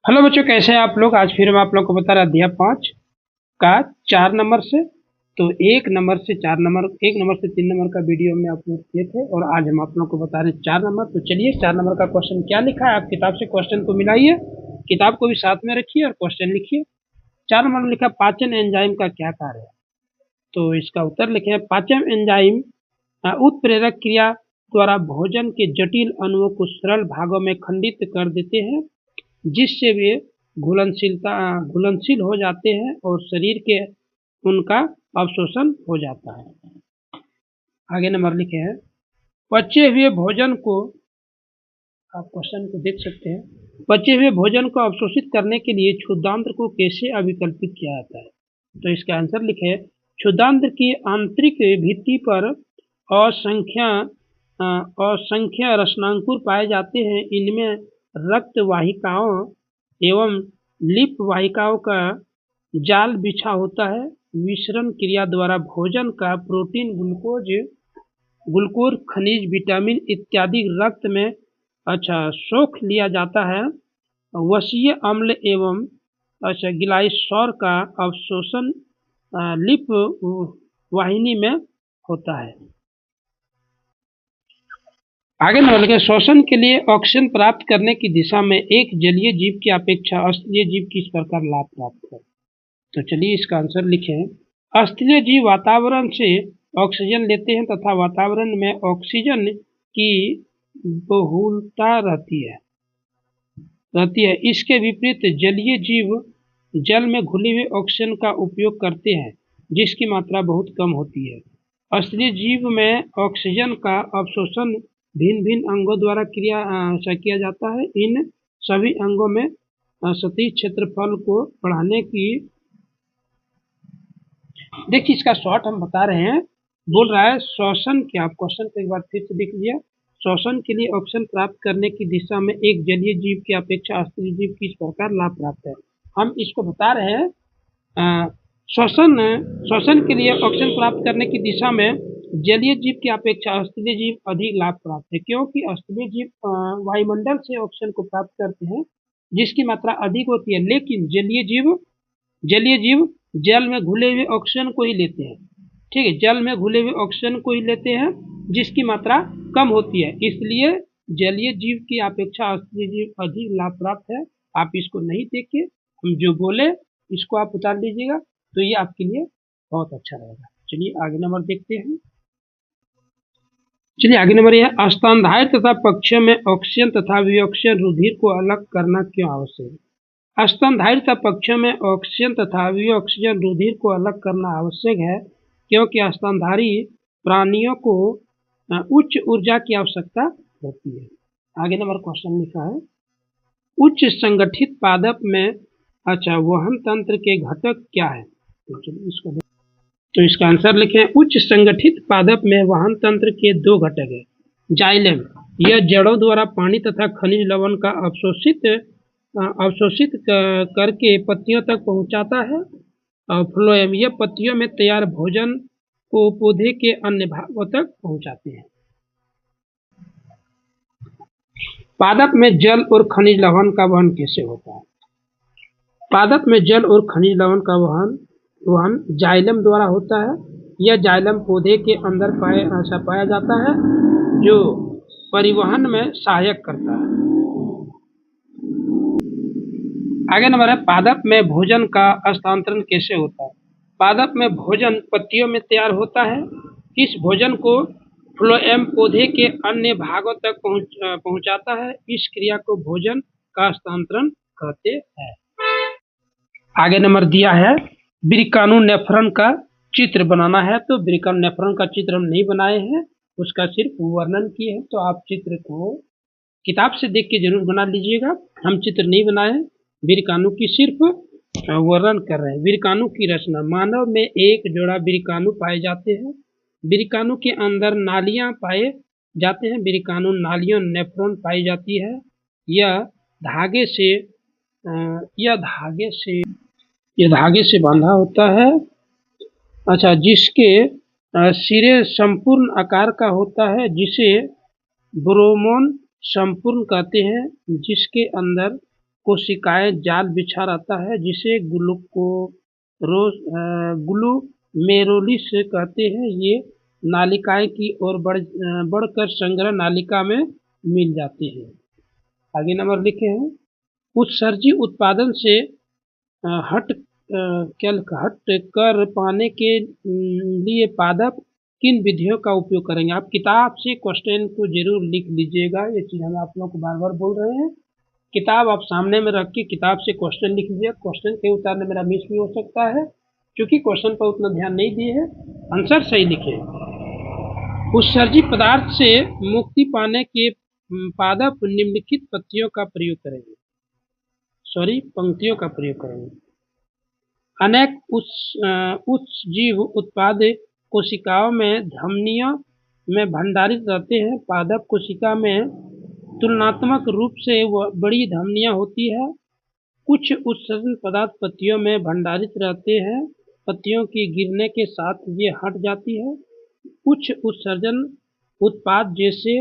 Hello बच्चों, कैसे हैं आप लोग। आज फिर मैं आप लोग को बता रहा अध्याय 5 का 4 नंबर से। तो 1 नंबर से 4 नंबर, 1 नंबर से 3 नंबर का वीडियो में अपलोड किए थे और आज हम आप लोग को बता रहे हैं 4 नंबर। तो चलिए 4 नंबर का क्वेश्चन क्या लिखा है, आप किताब से क्वेश्चन को मिलाइए, किताब को भी साथ में रखिए और क्वेश्चन लिखिए। 4 नंबर में लिखा पाचन एंजाइम का क्या कार्य है। तो इसका उत्तर लिखे है पाचन एंजाइम उत्प्रेरक क्रिया द्वारा भोजन के जटिल अणुओं को सरल भागों में खंडित कर देते हैं, जिससे वे घुलनशील हो जाते हैं और शरीर के उनका अवशोषण हो जाता है। आगे नंबर लिखे हैं पचे हुए भोजन को, आप क्वेश्चन को देख सकते हैं, पचे हुए भोजन को अवशोषित करने के लिए क्षुद्रांत्र को कैसे अभिकल्पित किया जाता है। तो इसका आंसर लिखे है क्षुद्रांत्र की आंतरिक भित्ति पर असंख्य रसनांकुर पाए जाते हैं। इनमें रक्त वाहिकाओं एवं लिप वाहिकाओं का जाल बिछा होता है। मिश्रण क्रिया द्वारा भोजन का प्रोटीन, ग्लूकोज, खनिज, विटामिन इत्यादि रक्त में सोख लिया जाता है। वसीय अम्ल एवं ग्लाइसरॉल का अवशोषण लिप वाहिनी में होता है। आगे नंबर लिखे श्वसन के लिए ऑक्सीजन प्राप्त करने की दिशा में एक जलीय जीव की अपेक्षा स्थलीय जीव किस प्रकार लाभ प्राप्त करे। तो चलिए इसका आंसर लिखें। स्थलीय जीव वातावरण से ऑक्सीजन लेते हैं तथा वातावरण में ऑक्सीजन की बहुलता रहती है। इसके विपरीत जलीय जीव जल में घुले हुए ऑक्सीजन का उपयोग करते हैं, जिसकी मात्रा बहुत कम होती है। स्थलीय जीव में ऑक्सीजन का अवशोषण भिन्न भिन्न अंगों द्वारा किया जाता है। इन सभी अंगों में सतही क्षेत्रफल को बढ़ाने की, देखिए इसका शॉर्ट हम बता रहे हैं, बोल रहा है श्वसन के, आप क्वेश्चन को एक बार फिर से देख लीजिए। श्वसन के लिए ऑक्सीजन प्राप्त करने की दिशा में एक जलीय जीव की अपेक्षा स्थलीय जीव किस प्रकार लाभ प्राप्त है। हम इसको बता रहे हैं श्वसन के लिए ऑक्सीजन प्राप्त करने की दिशा में जलीय जीव की अपेक्षा स्थलीय जीव अधिक लाभ प्राप्त है, क्योंकि स्थलीय जीव वायुमंडल से ऑक्सीजन को प्राप्त करते हैं, जिसकी मात्रा अधिक होती है, लेकिन जलीय जीव जल में घुले हुए ऑक्सीजन को ही लेते हैं। ठीक है, जल में घुले हुए ऑक्सीजन को ही लेते हैं, जिसकी मात्रा कम होती है। इसलिए जलीय जीव की अपेक्षा स्थलीय जीव अधिक लाभ प्राप्त है। आप इसको नहीं देख के हम जो बोले इसको आप उतार लीजिएगा, तो ये आपके लिए बहुत अच्छा रहेगा। चलिए आगे नंबर देखते हैं। चलिए आगे नंबर यह स्तनधारी तथा पक्षियों में ऑक्सीजन तथा विऑक्सीजन रुधिर को अलग करना क्यों आवश्यक है। स्तनधारी तथा पक्षियों में ऑक्सीजन तथा विऑक्सीजन रुधिर को अलग करना आवश्यक है, क्योंकि स्तनधारी प्राणियों को उच्च ऊर्जा की आवश्यकता होती है। आगे नंबर क्वेश्चन लिखा है उच्च संगठित पादप में वहन तंत्र के घटक क्या है। तो चलिए इसको देखें। तो इसका आंसर लिखें उच्च संगठित पादप में वहन तंत्र के 2 घटक है। जाइलम, यह जड़ों द्वारा पानी तथा खनिज लवण का अवशोषित करके पत्तियों तक पहुंचाता है। और फ्लोएम, यह पत्तियों में तैयार भोजन को पौधे के अन्य भागों तक पहुंचाते हैं। पादप में जल और खनिज लवण का वहन कैसे होता है। पादप में जल और खनिज लवण का वहन जाइलम द्वारा होता है। यह जाइलम पौधे के अंदर पाया जाता है, जो परिवहन में सहायक करता है। आगे नंबर है पादप में भोजन का हस्तांतरण कैसे होता है। पादप में भोजन पत्तियों में तैयार होता है। इस भोजन को फ्लोएम पौधे के अन्य भागों तक पहुंचाता है। इस क्रिया को भोजन का हस्तांतरण कहते हैं। आगे नंबर दिया है ब्रिकानोनेफ्रॉन का चित्र बनाना है। तो ब्रिकानोनेफ्रॉन का चित्र हम नहीं बनाए हैं, उसका सिर्फ वर्णन किए हैं। तो आप चित्र को किताब से देख के जरूर बना लीजिएगा, हम चित्र नहीं बनाए हैं, ब्रिकाणु की सिर्फ वर्णन कर रहे हैं। ब्रिकाणु की रचना, मानव में एक जोड़ा ब्रिकाणु पाए जाते हैं। ब्रिकाणु के अंदर नालियां पाए जाते हैं। ब्रिकाणु नालियों नेफ्रॉन पाई जाती है। यह धागे से बांधा होता है, जिसके सिरे संपूर्ण आकार का होता है, जिसे ब्रोमोन संपूर्ण कहते हैं, जिसके अंदर कोशिकाएं जाल बिछा रहता है जिसे ग्लूमेरुलस कहते हैं। ये नालिकाएं की ओर बढ़कर संग्रह नालिका में मिल जाती है। आगे नंबर लिखे हैं, उत्सर्जी उत्पादन से हट कर पाने के लिए पादप किन विधियों का उपयोग करेंगे। आप किताब से क्वेश्चन को जरूर लिख लीजिएगा, ये चीज़ हम आप लोगों को बार बार बोल रहे हैं। किताब आप सामने में रख के किताब से क्वेश्चन लिख लीजिए। क्वेश्चन के उतारने मेरा मिस भी हो सकता है क्योंकि क्वेश्चन पर उतना ध्यान नहीं दिए हैं, आंसर सही लिखे। उत्सर्जित पदार्थ से मुक्ति पाने के पादप निम्नलिखित पंक्तियों का प्रयोग करेंगे। अनेक उत्सजीव उत्पाद कोशिकाओं में धमनियों में भंडारित रहते हैं। पादप कोशिका में तुलनात्मक रूप से बड़ी धमनियां होती है। कुछ उत्सर्जन पदार्थ पत्तियों में भंडारित रहते हैं, पत्तियों की गिरने के साथ ये हट जाती है। कुछ उत्सर्जन उत्पाद जैसे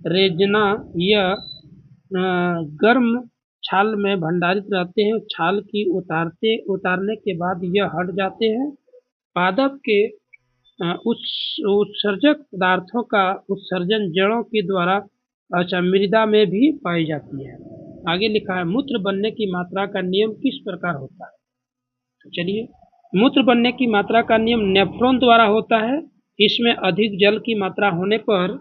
रेजना या गर्म छाल में भंडारित रहते हैं, छाल की उतारने के बाद यह हट जाते हैं। पादप के उत्सर्जक पदार्थों का उत्सर्जन जड़ों के द्वारा मृदा में भी पाई जाती है। आगे लिखा है, मूत्र बनने की मात्रा का नियम किस प्रकार होता है। तो चलिए, मूत्र बनने की मात्रा का नियम नेफ्रॉन द्वारा होता है। इसमें अधिक जल की मात्रा होने पर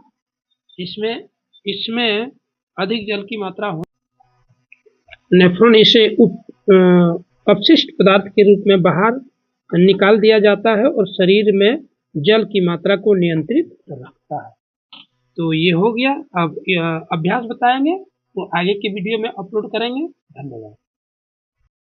नेफ्रॉन इसे अपशिष्ट पदार्थ के रूप में बाहर निकाल दिया जाता है और शरीर में जल की मात्रा को नियंत्रित रखता है। तो ये हो गया। अब अभ्यास बताएंगे तो आगे के वीडियो में अपलोड करेंगे। धन्यवाद।